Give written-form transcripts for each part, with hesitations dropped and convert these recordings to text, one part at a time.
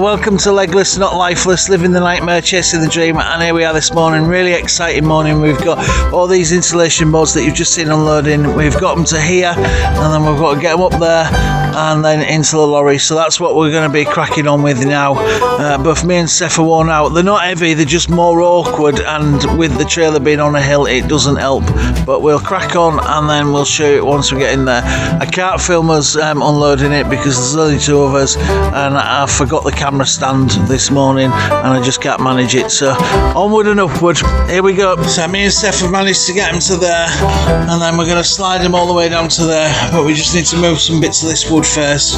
welcome to Legless Not Lifeless, living the nightmare, chasing the dream. And here we are this morning, really exciting morning. We've got all these insulation boards that you've just seen unloading. We've got them to here, and then we've got to get them up there and then into the lorry. So that's what we're going to be cracking on with now. Both me and Seth are worn out. They're not heavy, they're just more awkward, and with the trailer being on a hill it doesn't help. But we'll crack on and then we'll show it once we get in there. I can't film us unloading it because there's only two of us, and I forgot the camera stand this morning and I just can't manage it. So onward and upward, here we go. So me and Seth have managed to get them to there, and then we're going to slide them all the way down to there, but we just need to move some bits of this wood first.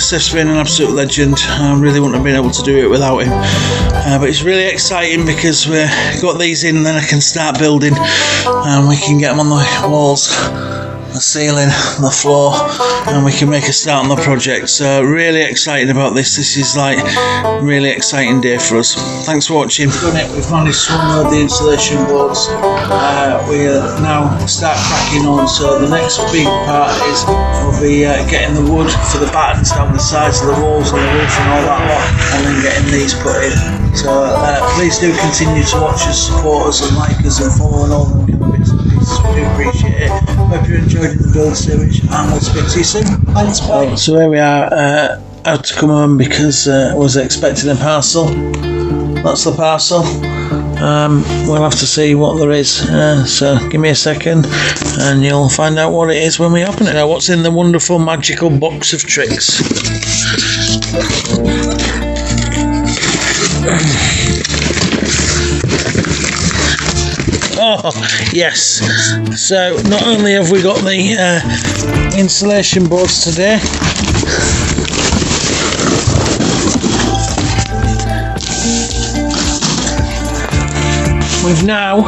Seth's been an absolute legend. I really wouldn't have been able to do it without him, but it's really exciting because we've got these in, then I can start building and we can get them on the walls, the ceiling, the floor, and we can make a start on the project. So really excited about this. This is like really exciting day for us. Thanks for watching. We've managed to unload the insulation boards. We now start cracking on. So the next big part is we'll be getting the wood for the battens down the sides of the walls and the roof and all that lot, and then getting these put in. So please do continue to watch us, support us and like us and follow and all them kind of bits and pieces. We do appreciate it. Hope you're enjoying the build series, and we'll speak to you soon. Thanks, bye. So here we are, out to come home because I was expecting a parcel. That's the parcel. We'll have to see what there is, so give me a second and you'll find out what it is when we open it. Now, what's in the wonderful magical box of tricks? Oh yes, so not only have we got the insulation boards today, we've now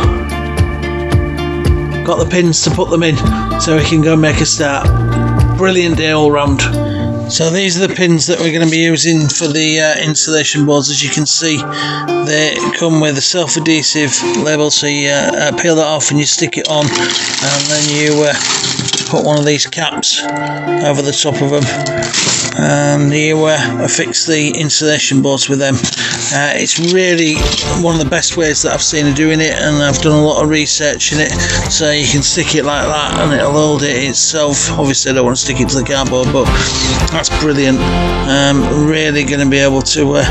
got the pins to put them in so we can go and make a start. Brilliant day all round. So these are the pins that we're going to be using for the insulation boards. As you can see, they come with a self-adhesive label, so you peel that off and you stick it on, and then you put one of these caps over the top of them and you affix the insulation boards with them. It's really one of the best ways that I've seen of doing it, and I've done a lot of research in it. So you can stick it like that and it'll hold it itself. Obviously I don't want to stick it to the cardboard, but that's brilliant. Really going to be able to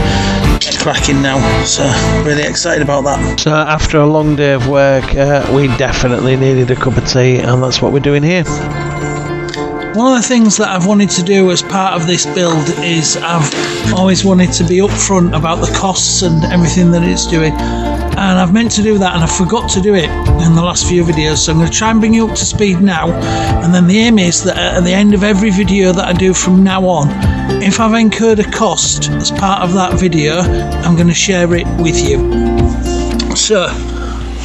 get cracking now, so really excited about that. So after a long day of work, we definitely needed a cup of tea, and that's what we're doing here. One of the things that I've wanted to do as part of this build is I've always wanted to be upfront about the costs and everything that it's doing, and I've meant to do that and I forgot to do it in the last few videos, so I'm going to try and bring you up to speed now, and then the aim is that at the end of every video that I do from now on, if I've incurred a cost as part of that video, I'm going to share it with you.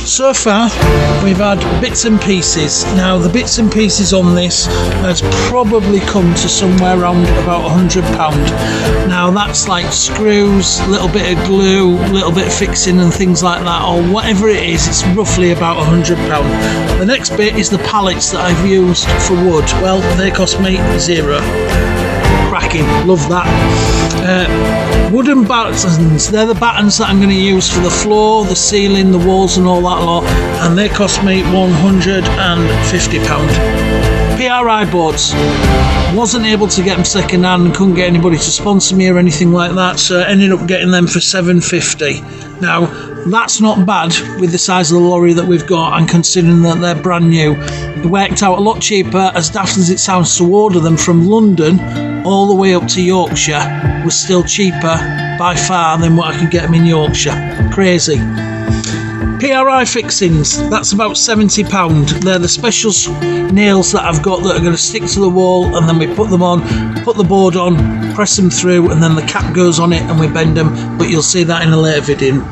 So far we've had bits and pieces. Now the bits and pieces on this has probably come to somewhere around about £100. Now that's like screws, little bit of glue, little bit of fixing and things like that, or whatever it is, it's roughly about £100. The next bit is the pallets that I've used for wood. Well, they cost me £0. Cracking, love that. Wooden battens, they're the battens that I'm going to use for the floor, the ceiling, the walls and all that lot, and they cost me £150. PRI boards, wasn't able to get them second hand and couldn't get anybody to sponsor me or anything like that, so I ended up getting them for £750. Now that's not bad with the size of the lorry that we've got, and considering that they're brand new. It worked out a lot cheaper, as daft as it sounds to order them from London all the way up to Yorkshire was still cheaper by far than what I could get them in Yorkshire. Crazy. PRI fixings, that's about £70. They're the special nails that I've got that are going to stick to the wall, and then we put them on, put the board on, press them through, and then the cap goes on it and we bend them, but you'll see that in a later video.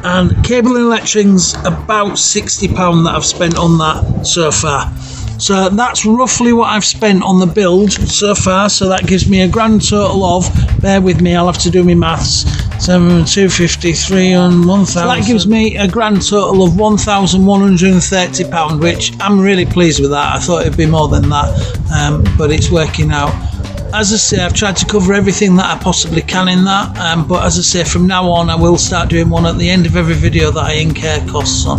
And cable and electrics, about £60 that I've spent on that so far. So that's roughly what I've spent on the build so far, so that gives me a grand total of, bear with me, I'll have to do my maths, 250, 300, 1,000. So that gives me a grand total of £1,130, which I'm really pleased with that. I thought it'd be more than that, but it's working out. as I say, I've tried to cover everything that I possibly can in that, but as I say, from now on I will start doing one at the end of every video that I incur costs on.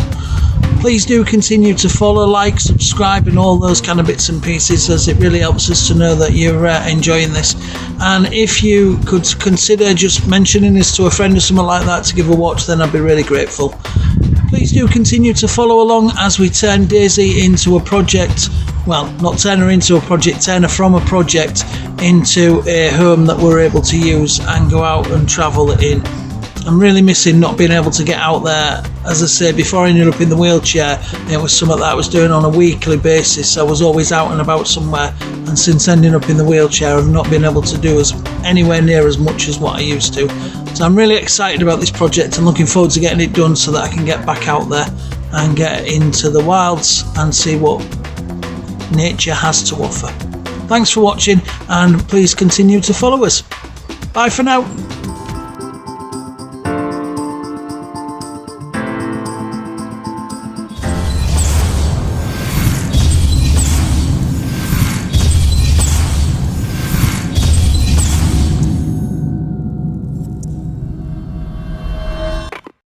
Please do continue to follow, like, subscribe and all those kind of bits and pieces, as it really helps us to know that you're enjoying this. And if you could consider just mentioning this to a friend or something like that to give a watch, then I'd be really grateful. Please do continue to follow along as we turn Daisy into a project. Well, not turn her into a project, turn her from a project into a home that we're able to use and go out and travel in. I'm really missing not being able to get out there. As I say, before I ended up in the wheelchair, it was something that I was doing on a weekly basis. I was always out and about somewhere, and since ending up in the wheelchair, I've not been able to do anywhere near as much as what I used to. So I'm really excited about this project and looking forward to getting it done so that I can get back out there and get into the wilds and see what nature has to offer. Thanks for watching, and please continue to follow us. Bye for now.